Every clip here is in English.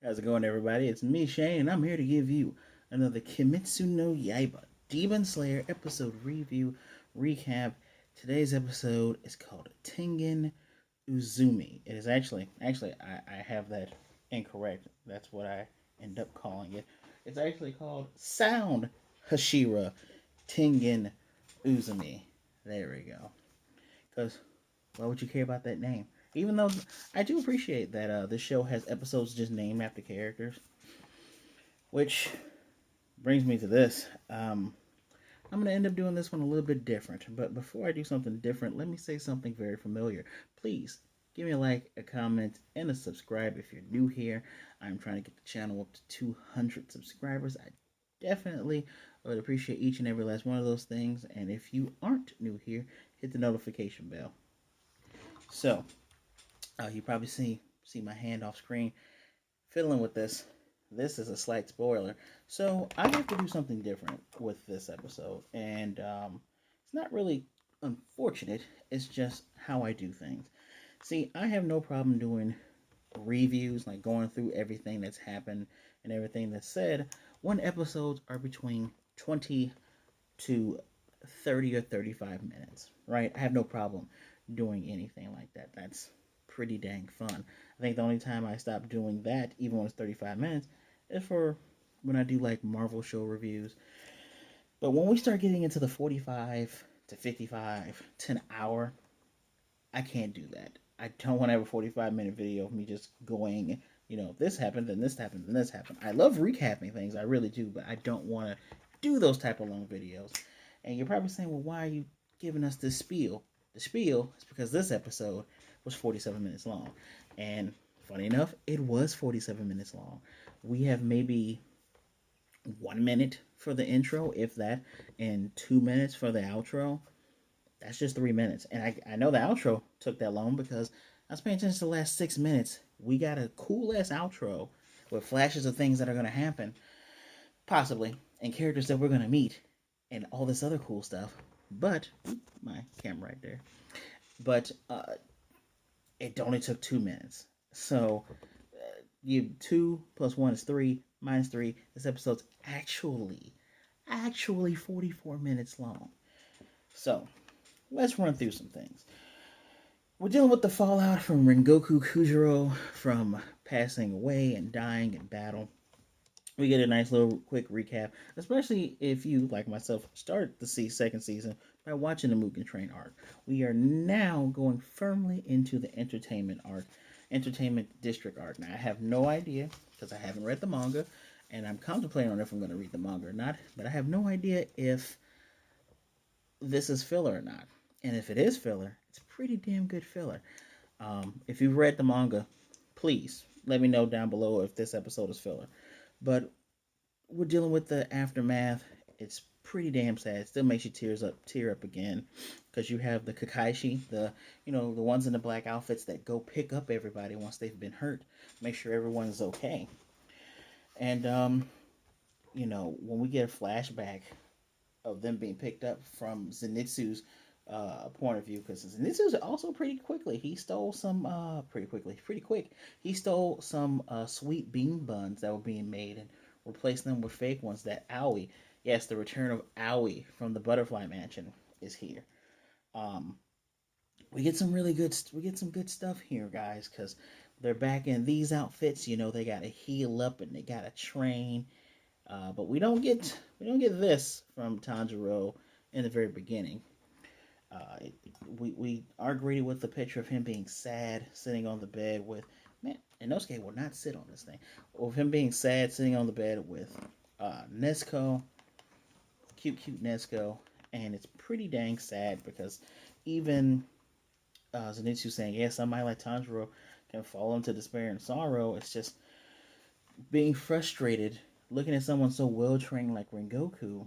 How's it going, everybody? It's me, Shane, and I'm here to give you another Kimetsu no Yaiba Demon Slayer episode review recap. Today's episode is called Tengen Uzumi. It is I have that incorrect. That's what I end up calling it. It's actually called Sound Hashira Tengen Uzumi. There we go. Because why would you care about that name? Even though I do appreciate that this show has episodes just named after characters, which brings me to this. I'm going to end up doing this one a little bit different. But before I do something different, let me say something very familiar. Please give me a like, a comment, and a subscribe if you're new here. I'm trying to get the channel up to 200 subscribers. I definitely would appreciate each and every last one of those things. And if you aren't new here, hit the notification bell. So, you probably see my hand off screen fiddling with this. This is a slight spoiler. So I have to do something different with this episode. And it's not really unfortunate. It's just how I do things. See, I have no problem doing reviews, like going through everything that's happened and everything that's said, when episodes are between 20 to 30 or 35 minutes, right? I have no problem doing anything like that. That's pretty dang fun. I think the only time I stop doing that, even when it's 35 minutes, is for when I do like Marvel show reviews. But when we start getting into the 45 to 55 to an hour, I can't do that. I don't want to have a 45-minute video of me just going, this happened, then this happened, then this happened. I love recapping things, I really do, but I don't want to do those type of long videos. And you're probably saying, well, why are you giving us this spiel? The spiel is because this episode was 47 minutes long. And funny enough, it was 47 minutes long. We have maybe 1 minute for the intro, if that, and 2 minutes for the outro. That's just 3 minutes. And I know the outro took that long because I was paying attention to the last 6 minutes. We got a cool ass outro with flashes of things that are going to happen, possibly, and characters that we're going to meet, and all this other cool stuff. But, my camera right there. But it only took 2 minutes. So, you 2 plus 1 is 3, minus 3. This episode's actually 44 minutes long. So, let's run through some things. We're dealing with the fallout from Rengoku Kyojuro from passing away and dying in battle. We get a nice little quick recap, especially if you, like myself, start the second season by watching the Mugen Train arc. We are now going firmly into the entertainment district arc. Now, I have no idea, because I haven't read the manga, and I'm contemplating on if I'm going to read the manga or not, but I have no idea if this is filler or not. And if it is filler, it's pretty damn good filler. If you've read the manga, please let me know down below if this episode is filler. But we're dealing with the aftermath. It's pretty damn sad. It still makes you tear up again, because you have the Kakashi, the ones in the black outfits that go pick up everybody once they've been hurt, make sure everyone's okay. And when we get a flashback of them being picked up from Zenitsu's point of view, because Zenitsu's also pretty quickly. He stole some pretty quick. He stole some sweet bean buns that were being made and replaced them with fake ones. That Aoi, yes, the return of Aoi from the Butterfly Mansion is here. We get some good stuff here, guys, because they're back in these outfits. They got to heal up and they got to train. But we don't get this from Tanjiro in the very beginning. We are greeted with the picture of him being sad, sitting on the bed with, man, Inosuke will not sit on this thing. Of him being sad, sitting on the bed with Nezuko, cute Nezuko, and it's pretty dang sad because even Zenitsu saying, yeah, somebody like Tanjiro can fall into despair and sorrow. It's just being frustrated, looking at someone so well trained like Rengoku.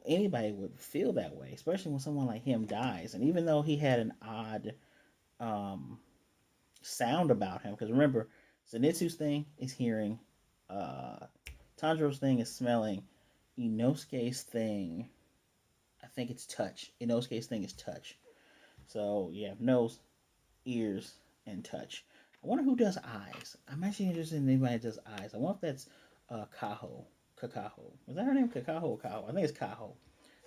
Anybody would feel that way, especially when someone like him dies. And even though he had an odd sound about him, because remember, Zenitsu's thing is hearing, Tanjiro's thing is smelling, Inosuke's thing, I think it's touch. Inosuke's thing is touch. So, yeah, nose, ears, and touch. I wonder who does eyes. I'm actually interested in anybody that does eyes. I wonder if that's Kaho. Kakaho. Is that her name? Kakaho or Kaho? I think it's Kaho.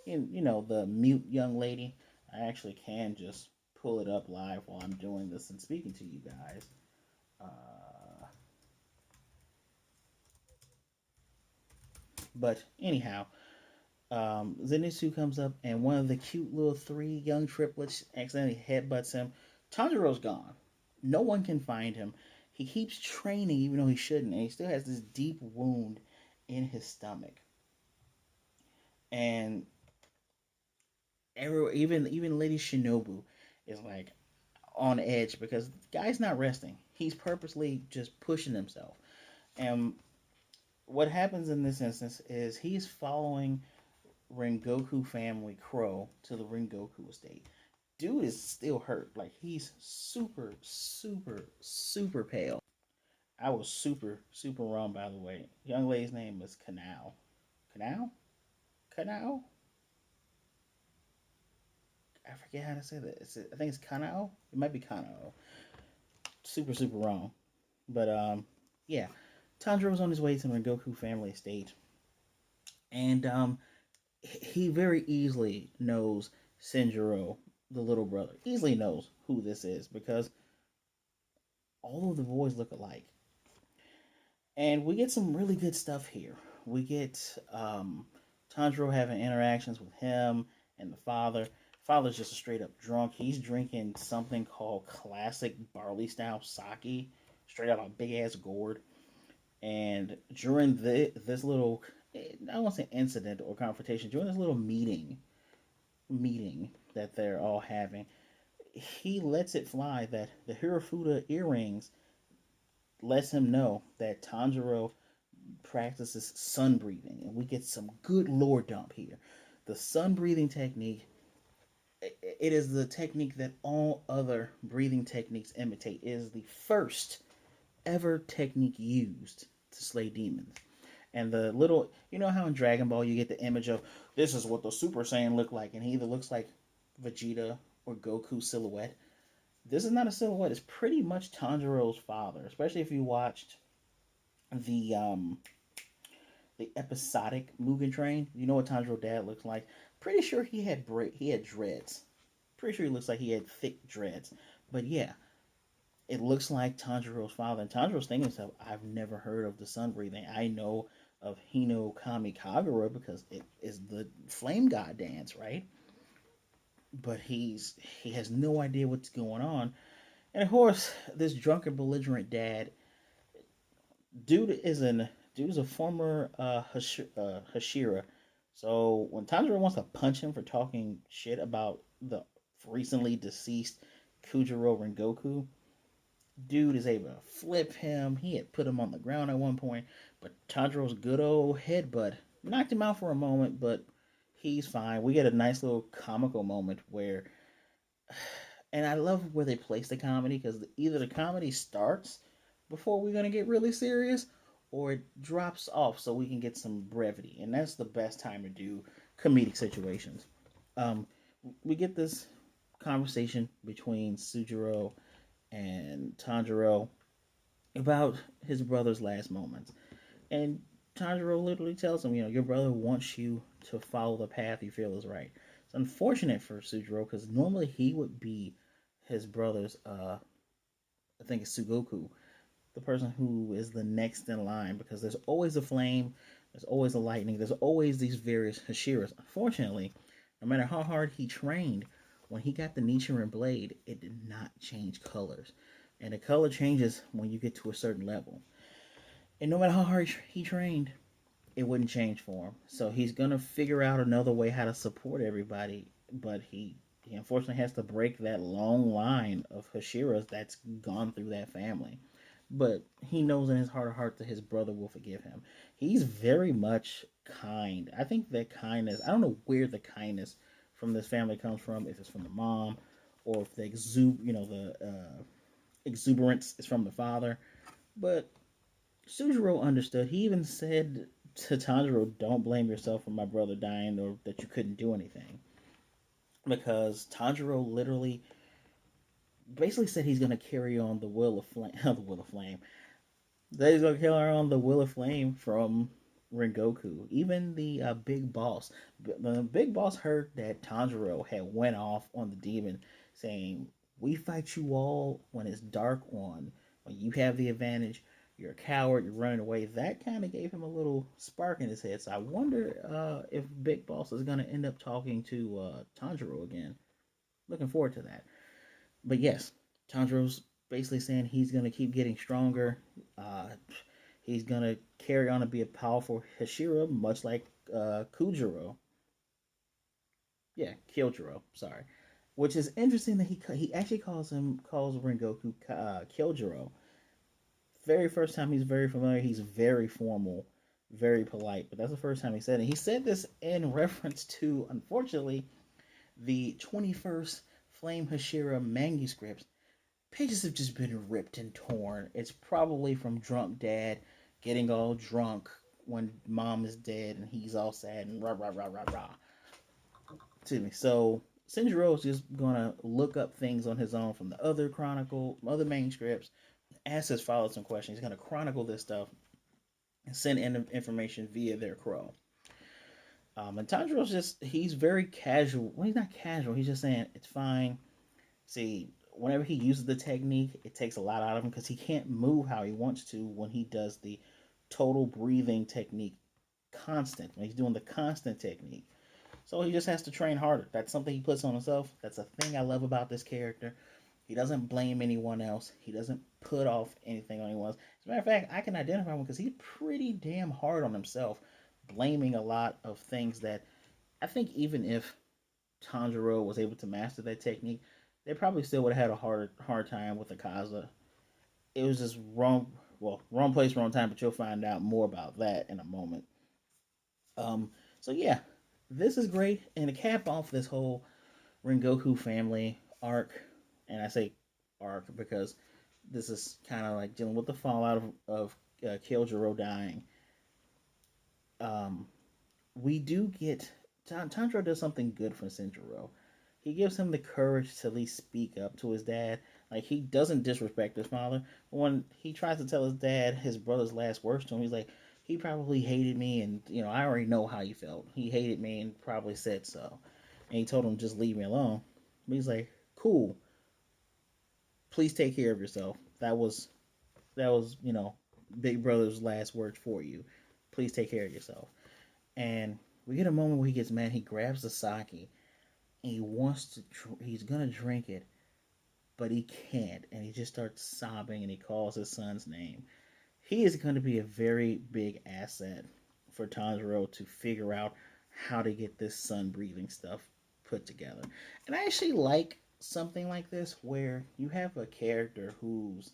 The mute young lady. I actually can just pull it up live while I'm doing this and speaking to you guys. Uh, but anyhow, Zenitsu comes up and one of the cute little three young triplets accidentally headbutts him. Tanjiro's gone. No one can find him. He keeps training even though he shouldn't, and he still has this deep wound in his stomach. And even Lady Shinobu is like on edge because the guy's not resting. He's purposely just pushing himself. And what happens in this instance is he's following Rengoku family Crow to the Rengoku estate. Dude is still hurt. Like he's super, super, super pale. I was super, super wrong by the way. Young lady's name is Canal. Canal? Canal? I forget how to say that. I think it's Kanao. It might be Kanao. Super, super wrong. But yeah. Tanjiro was on his way to the Rengoku family estate. And he very easily knows Senjuro, the little brother. Easily knows who this is because all of the boys look alike. And we get some really good stuff here. We get Tanjiro having interactions with him and the father. Father's just a straight up drunk. He's drinking something called classic barley style sake, straight out of a big ass gourd. And during this little, I don't want to say incident or confrontation, during this little meeting that they're all having, he lets it fly that the Hirafuda earrings lets him know that Tanjiro practices sun breathing, and we get some good lore dump here. The sun breathing technique, it is the technique that all other breathing techniques imitate. It is the first ever technique used to slay demons. And the little, how in Dragon Ball you get the image of this is what the Super Saiyan look like, and he either looks like Vegeta or Goku silhouette. This is not a silhouette. It's pretty much Tanjiro's father, especially if you watched the the episodic Mugen Train. You know what Tanjiro dad looks like. Pretty sure he had dreads. Pretty sure he looks like he had thick dreads. But yeah, it looks like Tanjiro's father. And Tanjiro's thinking to himself, I've never heard of the sun breathing. I know of Hino Kami Kagura because it is the flame god dance, right? But he has no idea what's going on. And of course, this drunken belligerent dad, dude is a former Hashira. So when Tanjiro wants to punch him for talking shit about the recently deceased Kyojuro Rengoku, dude is able to flip him. He had put him on the ground at one point, but Tanjiro's good old headbutt knocked him out for a moment, but he's fine. We get a nice little comical moment where, and I love where they place the comedy because either the comedy starts before we're gonna get really serious, or it drops off so we can get some brevity, and that's the best time to do comedic situations. Um, we get this conversation between Sujiro and Tanjiro about his brother's last moments. And Tanjiro literally tells him, your brother wants you to follow the path you feel is right. It's unfortunate for Sujiro because normally he would be his brother's, I think it's Sugoku, the person who is the next in line because there's always a flame, there's always a lightning, there's always these various Hashiras. Unfortunately, no matter how hard he trained, when he got the Nichiren blade, it did not change colors. And the color changes when you get to a certain level. And no matter how hard he trained, it wouldn't change for him. So he's gonna figure out another way how to support everybody, but he unfortunately has to break that long line of Hashiras that's gone through that family. But he knows in his heart of hearts that his brother will forgive him. He's very much kind. I think that kindness, I don't know where the kindness from this family comes from, if it's from the mom or if the exuberance is from the father. But Sujiro understood. He even said to Tanjiro, don't blame yourself for my brother dying or that you couldn't do anything. Because Tanjiro literally basically said he's going to carry on the will of flame. The will of flame. That he's going to carry on the will of flame from Rengoku. Even the big boss. The big boss heard that Tanjiro had went off on the demon, saying, "We fight you all when it's dark on. When you have the advantage, you're a coward. You're running away." That kind of gave him a little spark in his head. So I wonder if Big Boss is going to end up talking to Tanjiro again. Looking forward to that. But yes, Tanjiro's basically saying he's going to keep getting stronger. Uh, he's going to carry on and be a powerful Hashira, much like Kujiro. Yeah, Kyojuro. Sorry, which is interesting that he actually calls Rengoku Kyojuro. Very first time he's very familiar. He's very formal, very polite. But that's the first time he said it. He said this in reference to, unfortunately, the 21st Flame Hashira manuscripts. Pages have just been ripped and torn. It's probably from drunk dad getting all drunk when mom is dead and he's all sad and rah rah rah rah rah. Excuse me. So Shinjiro is just gonna look up things on his own from the other manuscripts, ask his followers some questions. He's gonna chronicle this stuff and send in information via their crow. And Tanjiro's he's very casual. Well, he's not casual. He's just saying it's fine. See, whenever he uses the technique, it takes a lot out of him because he can't move how he wants to when he does the total breathing technique constant, when he's doing the constant technique. So he just has to train harder. That's something he puts on himself. That's a thing I love about this character. He doesn't blame anyone else. He doesn't put off anything on anyone else. As a matter of fact, I can identify him because he's pretty damn hard on himself, blaming a lot of things that I think even if Tanjiro was able to master that technique, they probably still would have had a hard time with Akaza. It was just wrong. Well, wrong place, wrong time. But you'll find out more about that in a moment. So yeah, this is great. And to cap off this whole Rengoku family arc, and I say arc because this is kind of like dealing with the fallout of Kyojuro dying. Um, we do get Tanjiro does something good for Senjuro. He gives him the courage to at least speak up to his dad. Like he doesn't disrespect his father. When he tries to tell his dad his brother's last words to him, he's like, he probably hated me, and I already know how he felt. He hated me and probably said so. And he told him just leave me alone. But he's like, cool. Please take care of yourself. That was Big Brother's last words for you. Please take care of yourself. And we get a moment where he gets mad. He grabs the sake and he's gonna drink it, but he can't, and he just starts sobbing and he calls his son's name. He is going to be a very big asset for Tanjiro to figure out how to get this sun breathing stuff put together. And I actually like something like this where you have a character whose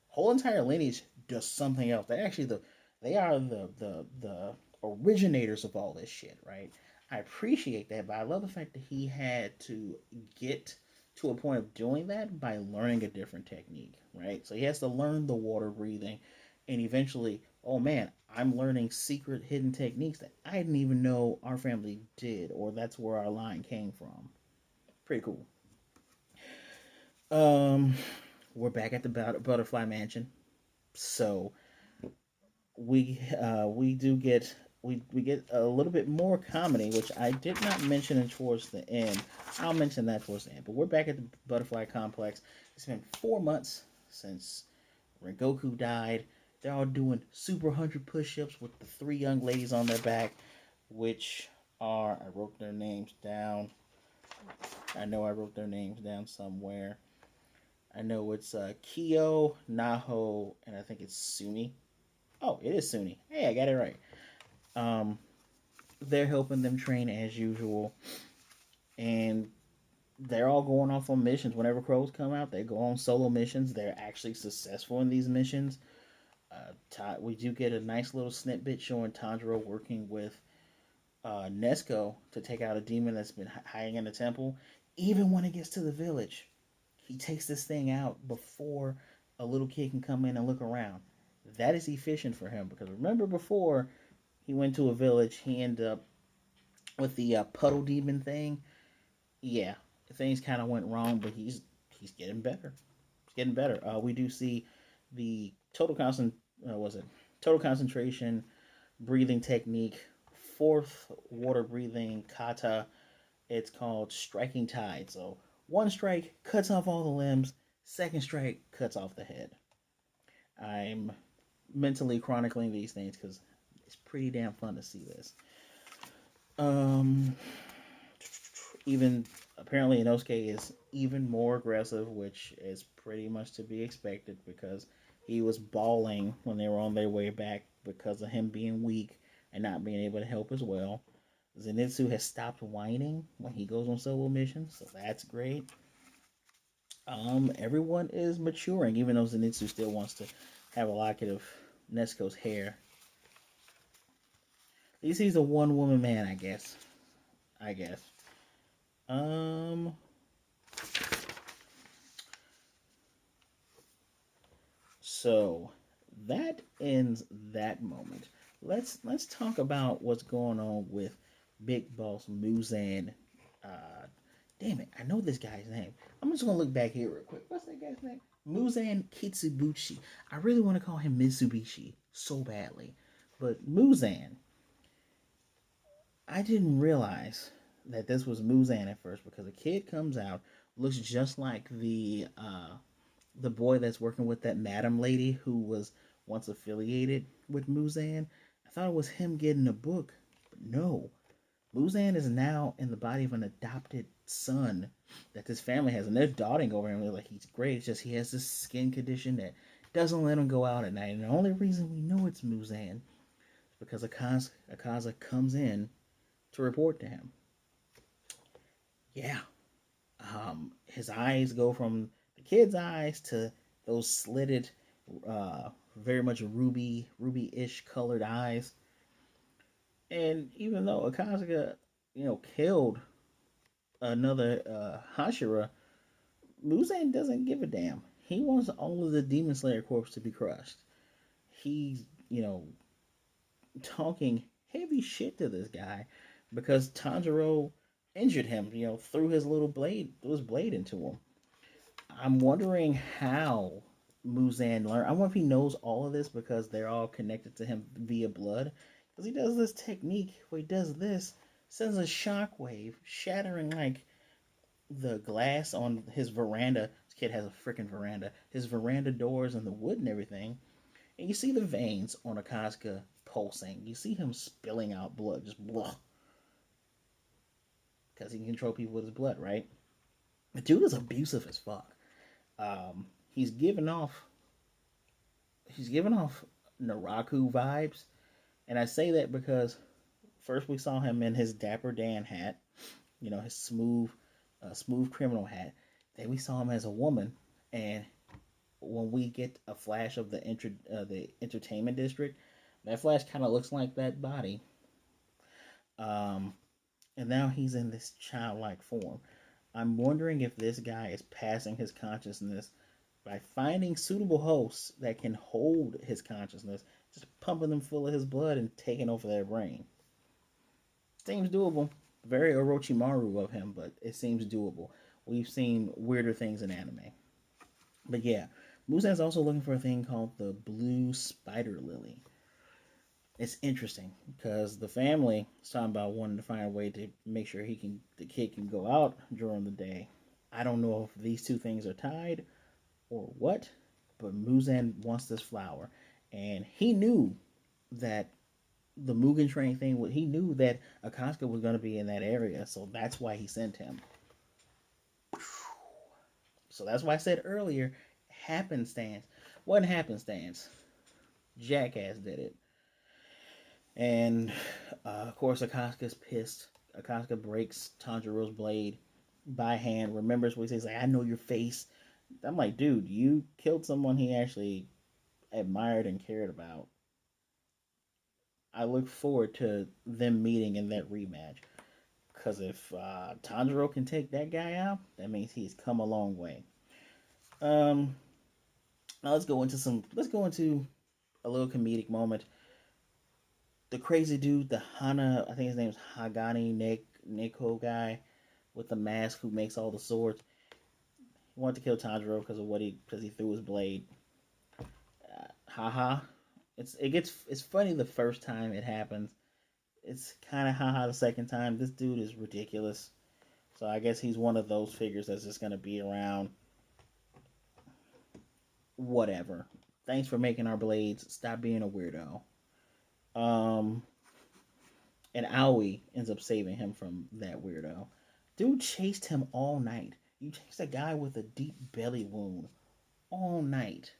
whole entire lineage does something else. They are the originators of all this shit, right? I appreciate that, but I love the fact that he had to get to a point of doing that by learning a different technique, right? So he has to learn the water breathing, and eventually, oh man, I'm learning secret hidden techniques that I didn't even know our family did, or that's where our line came from. Pretty cool. Um, we're back at the Butterfly Mansion, so we do get we get a little bit more comedy, which I did not mention towards the end. I'll mention that towards the end. But we're back at the Butterfly Complex. It's been 4 months since Rengoku died. They're all doing super 100 push-ups with the three young ladies on their back, which are, I wrote their names down. I know I wrote their names down somewhere. I know it's Kyo, Naho, and I think it's Suni. Oh, it is Suni. Hey, I got it right. Um, they're helping them train as usual, and they're all going off on missions. Whenever crows come out, they go on solo missions. They're actually successful in these missions. We do get a nice little snippet showing Tanjiro working with Nesco to take out a demon that's been hiding in the temple. Even when it gets to the village, he takes this thing out before a little kid can come in and look around. That is efficient for him because remember before he went to a village, he ended up with the puddle demon thing. Yeah, things kind of went wrong, but he's getting better. He's getting better. We do see the was it total concentration breathing technique, fourth water breathing kata. It's called striking tide. So one strike cuts off all the limbs. Second strike cuts off the head. I'm mentally chronicling these things because it's pretty damn fun to see this. Um, Even apparently Inosuke is even more aggressive, which is pretty much to be expected because he was bawling when they were on their way back because of him being weak and not being able to help as well. Zenitsu has stopped whining when he goes on solo missions, so that's great. Everyone is maturing, even though Zenitsu still wants to have a locket of Nezuko's hair. At least he's a one woman man, I guess. I guess. Um. So that ends that moment. Let's talk about what's going on with Big Boss Muzan. Uh, Damn it, I know this guy's name. I'm just gonna look back here real quick. What's that guy's name? Muzan Kibutsuji. I really want to call him Mitsubishi so badly, but Muzan. I didn't realize that this was Muzan at first because a kid comes out, looks just like the boy that's working with that madam lady who was once affiliated with Muzan. I thought it was him getting a book, but no. Muzan is now in the body of an adopted son that this family has, and they're doting over him. They're like, he's great. It's just he has this skin condition that doesn't let him go out at night. And the only reason we know it's Muzan is because Akaza comes in to report to him. Yeah, his eyes go from the kid's eyes to those slitted, very much ruby-ish colored eyes. And even though Akaza, killed another Hashira, Muzan doesn't give a damn. He wants all of the Demon Slayer corpse to be crushed. He's, talking heavy shit to this guy because Tanjiro injured him, threw his blade into him. I'm wondering how Muzan learned. I wonder if he knows all of this because they're all connected to him via blood. Because he does this technique where he does this, sends a shockwave, shattering like the glass on his veranda. This kid has a freaking veranda. His veranda doors and the wood and everything. And you see the veins on Akaza pulsing. You see him spilling out blood, just blah. Because he can control people with his blood, right? The dude is abusive as fuck. He's giving off Naraku vibes, and I say that because first we saw him in his Dapper Dan hat, his smooth criminal hat. Then we saw him as a woman, and when we get a flash of the entertainment district, that flash kind of looks like that body. Um, and now he's in this childlike form. I'm wondering if this guy is passing his consciousness by finding suitable hosts that can hold his consciousness, just pumping them full of his blood and taking over their brain. Seems doable. Very Orochimaru of him, but it seems doable. We've seen weirder things in anime. But yeah, Muzan's also looking for a thing called the Blue Spider Lily. It's interesting because the family is talking about wanting to find a way to make sure the kid can go out during the day. I don't know if these two things are tied or what, but Muzan wants this flower, and he knew that the Mugen Train thing. He knew that Akaza was going to be in that area, so that's why he sent him. So that's why I said earlier, happenstance. Wasn't happenstance. Jackass did it. And of course, Akaza's pissed. Akaza breaks Tanjiro's blade by hand. Remembers what he says, like, I know your face. I'm like, dude, you killed someone he actually admired and cared about. I look forward to them meeting in that rematch. Because if Tanjiro can take that guy out, that means he's come a long way. Now let's go into a little comedic moment. The crazy dude, the Hana, I think his name's Hagani Neko guy with the mask who makes all the swords. wanted to kill Tanjiro because he threw his blade. Haha. It's funny the first time it happens. It's kind of haha the second time. This dude is ridiculous. So I guess he's one of those figures that's just gonna be around. Whatever. Thanks for making our blades. Stop being a weirdo. Um, and Aoi ends up saving him from that weirdo. Dude chased him all night. You chased a guy with a deep belly wound all night.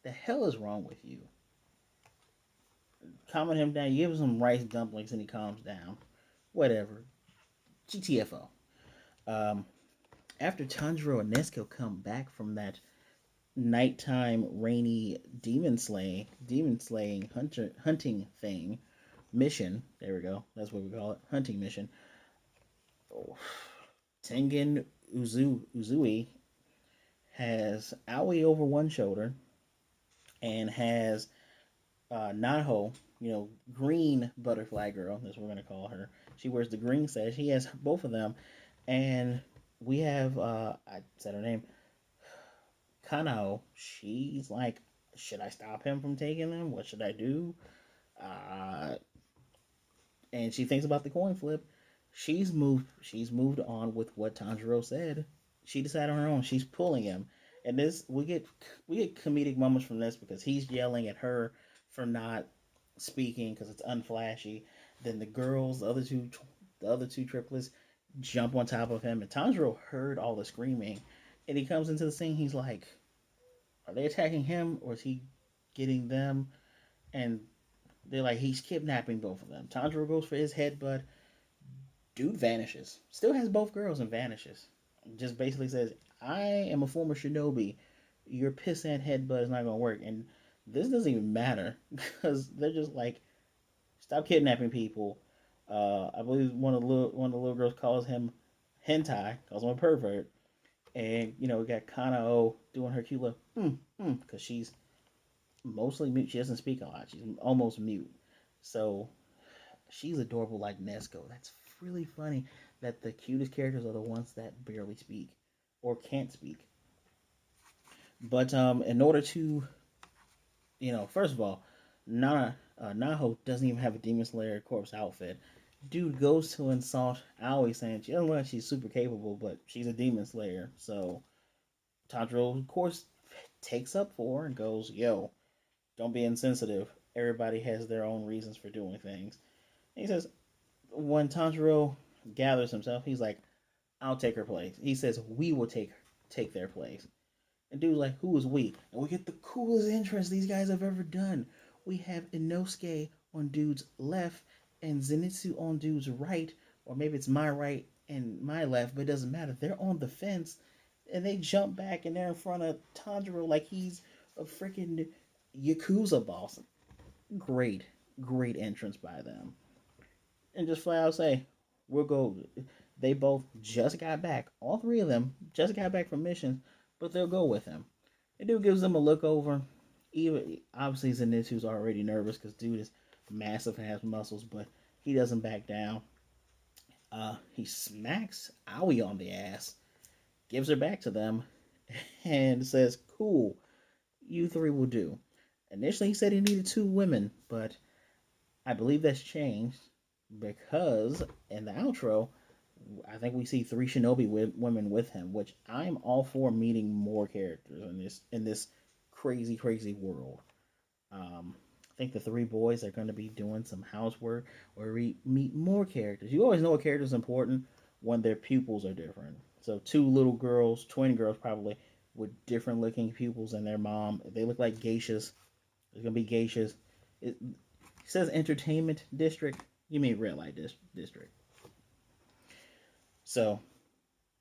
The hell is wrong with you? Calming him down, you give him some rice dumplings and he calms down. Whatever. GTFO. Um, After Tanjiro and Nezuko come back from that nighttime rainy demon slaying hunting thing mission. There we go. That's what we call it. Hunting mission. Oh. Tengen Uzui has Aoi over one shoulder and has Naho, green butterfly girl. That's what we're gonna call her. She wears the green sash. He has both of them, and we have I said her name, Kanao. She's like, should I stop him from taking them? What should I do? Uh, and she thinks about the coin flip. She's moved. She's moved on with what Tanjiro said. She decided on her own. She's pulling him, and this we get comedic moments from this because he's yelling at her for not speaking because it's unflashy. Then the girls, the other two triplets, jump on top of him, and Tanjiro heard all the screaming, and he comes into the scene. He's like, "Are they attacking him, or is he getting them?" And they're like, "He's kidnapping both of them." Tanjiro goes for his headbutt. Dude vanishes. Still has both girls and vanishes. Just basically says, I am a former shinobi. Your pissant headbutt is not going to work. And this doesn't even matter because they're just like, stop kidnapping people. I believe one of the little girls calls him hentai, calls him a pervert. And, we got Kanao doing her cute little, because she's mostly mute. She doesn't speak a lot. She's almost mute. So she's adorable like Nezuko. That's really funny that the cutest characters are the ones that barely speak or can't speak. But in order to, first of all, Naho doesn't even have a Demon Slayer corpse outfit. Dude goes to insult Aoi, saying she doesn't look like she's super capable, but she's a Demon Slayer. So Tanjiro, of course, takes up for her and goes, "Yo, don't be insensitive. Everybody has their own reasons for doing things." And he says, when Tanjiro gathers himself, he's like, "I'll take her place." He says, "We will take their place." And dude's like, "Who is we?" And we get the coolest entrance these guys have ever done. We have Inosuke on dude's left and Zenitsu on dude's right, or maybe it's my right and my left, but it doesn't matter. They're on the fence, and they jump back and they're in front of Tanjiro like he's a freaking Yakuza boss. Great, great entrance by them. And just flat out say, we'll go. They both just got back. All three of them just got back from missions, but they'll go with him. And dude gives them a look over. Even obviously Zenitsu's already nervous because dude is massive and has muscles, but he doesn't back down. He smacks Aoi on the ass, gives her back to them, and says, "Cool, you three will do." Initially, he said he needed two women, but I believe that's changed because in the outro, I think we see three shinobi women with him, which I'm all for meeting more characters in this crazy world. I think the three boys are going to be doing some housework where we meet more characters. You always know a character is important when their pupils are different. So two little girls, twin girls probably, with different looking pupils than their mom. They look like geishas. There's going to be geishas. It says entertainment district. You mean red light district. So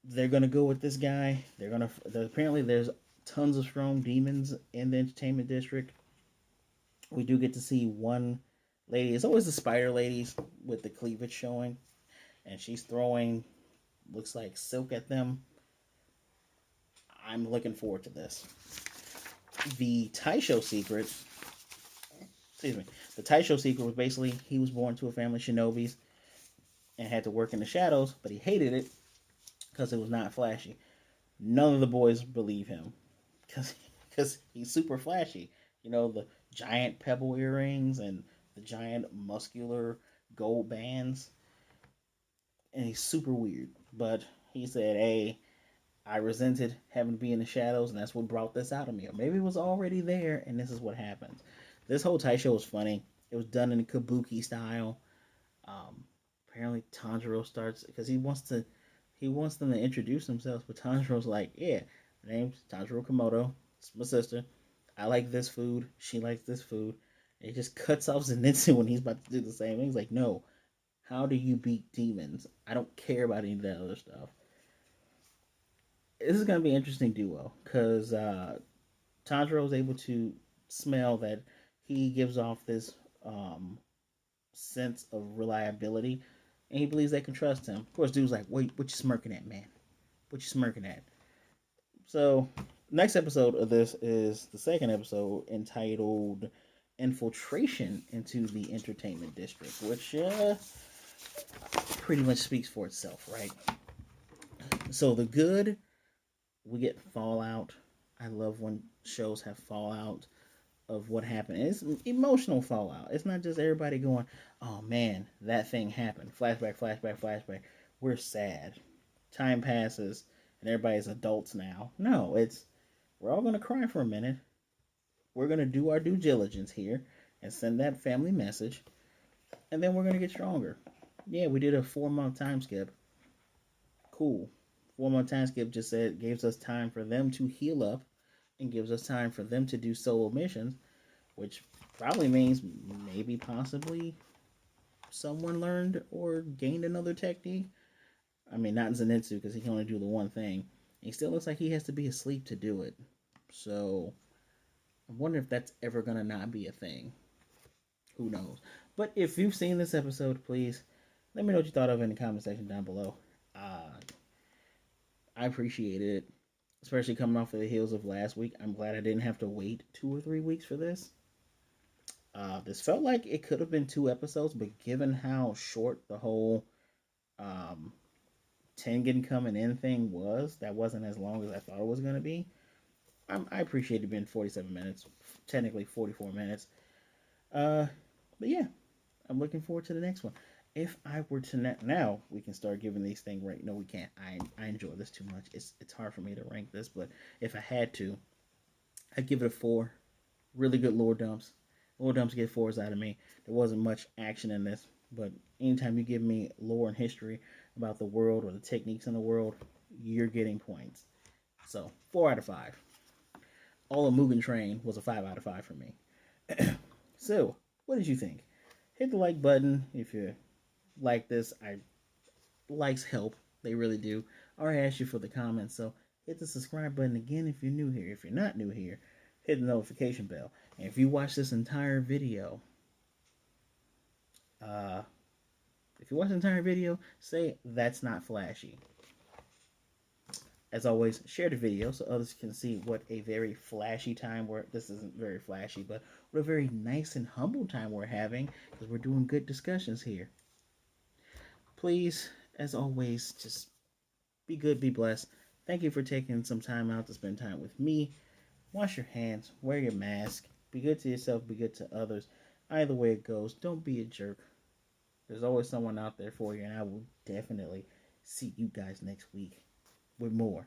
they're gonna go with this guy. Apparently there's tons of strong demons in the entertainment district. We do get to see one lady. It's always the spider ladies with the cleavage showing, and she's throwing looks like silk at them. I'm looking forward to this. The Taisho secret. Excuse me. The Taisho secret was basically he was born to a family of shinobis and had to work in the shadows, but he hated it because it was not flashy. None of the boys believe him because he's super flashy. You know, the giant pebble earrings and the giant muscular gold bands, and he's super weird. But he said, "Hey, I resented having to be in the shadows, and that's what brought this out of me. Or maybe it was already there, and this is what happens." This whole Tai show was funny. It was done in a kabuki style. Um, Apparently, Tanjiro starts because he wants them to introduce themselves, but Tanjiro's like, "Yeah, my name's Tanjiro Kamado. It's my sister. I like this food. She likes this food." And he just cuts off Zenitsu when he's about to do the same thing. He's like, "No, how do you beat demons? I don't care about any of that other stuff." This is gonna be an interesting duo because Tanjiro is able to smell that he gives off this um, sense of reliability, and he believes they can trust him. Of course, dude's like, "Wait, what you smirking at, man? What you smirking at?" So, next episode of this is the second episode entitled "Infiltration into the Entertainment District," which pretty much speaks for itself, right? So the good, we get fallout. I love when shows have fallout of what happened. It's emotional fallout. It's not just everybody going, "Oh man, that thing happened." Flashback, flashback, flashback. We're sad. Time passes and everybody's adults now. No, it's we're all gonna cry for a minute. We're gonna do our due diligence here and send that family message, and then we're gonna get stronger. Yeah, we did a 4 month time skip. Cool. 4 month time skip just said gives us time for them to heal up and gives us time for them to do solo missions, which probably means maybe possibly someone learned or gained another technique. I mean, not Zenitsu because he can only do the one thing. He still looks like he has to be asleep to do it. So I wonder if that's ever gonna not be a thing. Who knows? But if you've seen this episode, please let me know what you thought of it in the comment section down below. Uh, I appreciated it, especially coming off of the heels of last week. I'm glad I didn't have to wait 2 or 3 weeks for this. This felt like it could have been 2 episodes, but given how short the whole um, Tengen coming in thing was, that wasn't as long as I thought it was going to be. I appreciate it being 47 minutes, technically 44 minutes. Uh, but yeah, I'm looking forward to the next one. If I were to now, we can start giving these things right. No, we can't. I enjoy this too much. It's hard for me to rank this, but if I had to, I'd give it a 4. Really good lore dumps. Lore dumps get 4s out of me. There wasn't much action in this, but anytime you give me lore and history about the world or the techniques in the world, you're getting points. So 4 out of 5. All of Mugen Train was a 5 out of 5 for me. So, what did you think? Hit the like button if you like this. Likes help. They really do. I already asked you for the comments, so hit the subscribe button again if you're new here. If you're not new here, hit the notification bell. And if you watch this entire video, uh, if you watch the entire video, say that's not flashy. As always, share the video so others can see what a very flashy time this isn't very flashy, but what a very nice and humble time we're having because we're doing good discussions here. Please, as always, just be good, be blessed. Thank you for taking some time out to spend time with me. Wash your hands, wear your mask, be good to yourself, be good to others. Either way it goes, don't be a jerk. There's always someone out there for you, and I will definitely see you guys next week with more.